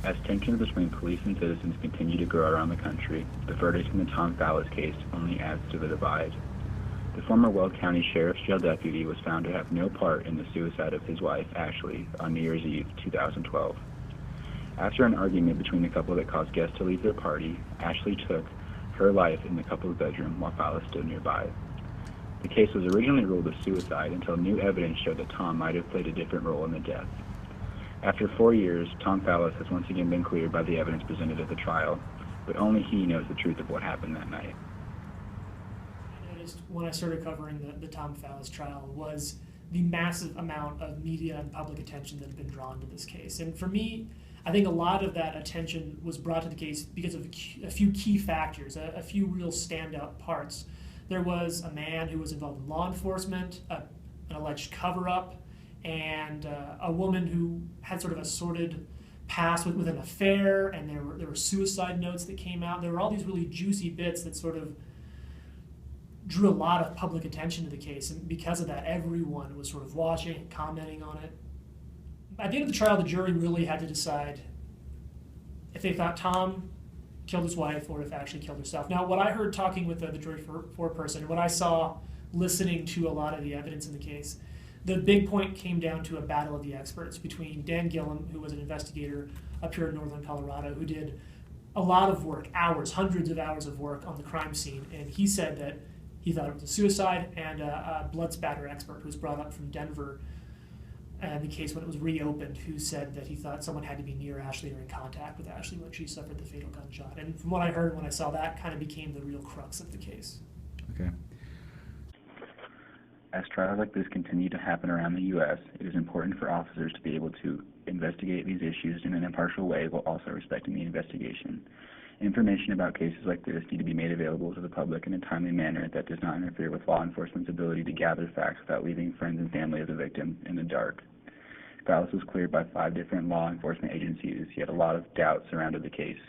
As tensions between police and citizens continue to grow around the country, the verdict in the Tom Fallis case only adds to the divide. The former Weld County Sheriff's Jail deputy was found to have no part in the suicide of his wife, Ashley, on New Year's Eve, 2012. After an argument between the couple that caused guests to leave their party, Ashley took her life in the couple's bedroom while Fallis stood nearby. The case was originally ruled a suicide until new evidence showed that Tom might have played a different role in the death. After 4 years, Tom Fallis has once again been cleared by the evidence presented at the trial, but only he knows the truth of what happened that night. I noticed when I started covering the Tom Fallis trial was the massive amount of media and public attention that had been drawn to this case. And for me, I think a lot of that attention was brought to the case because of a few key factors, a few real standout parts. There was a man who was involved in law enforcement, an alleged cover-up, and a woman who had sort of a sordid past with an affair, and there were suicide notes that came out. There were all these really juicy bits that sort of drew a lot of public attention to the case, and because of that, everyone was sort of watching, commenting on it. At the end of the trial, the jury really had to decide if they thought Tom killed his wife or if Ashley killed herself. Now, what I heard talking with the jury foreperson, and what I saw listening to a lot of the evidence in the case, the big point came down to a battle of the experts between Dan Gillum, who was an investigator up here in northern Colorado, who did a lot of work, hours, hundreds of hours of work on the crime scene, and he said that he thought it was a suicide, and a blood spatter expert who was brought up from Denver in the case when it was reopened, who said that he thought someone had to be near Ashley or in contact with Ashley when she suffered the fatal gunshot. And from what I heard when I saw that, kind of became the real crux of the case. Okay. As trials like this continue to happen around the U.S., it is important for officers to be able to investigate these issues in an impartial way while also respecting the investigation. Information about cases like this need to be made available to the public in a timely manner that does not interfere with law enforcement's ability to gather facts without leaving friends and family of the victim in the dark. Fallis was cleared by 5 different law enforcement agencies, yet a lot of doubt surrounded the case.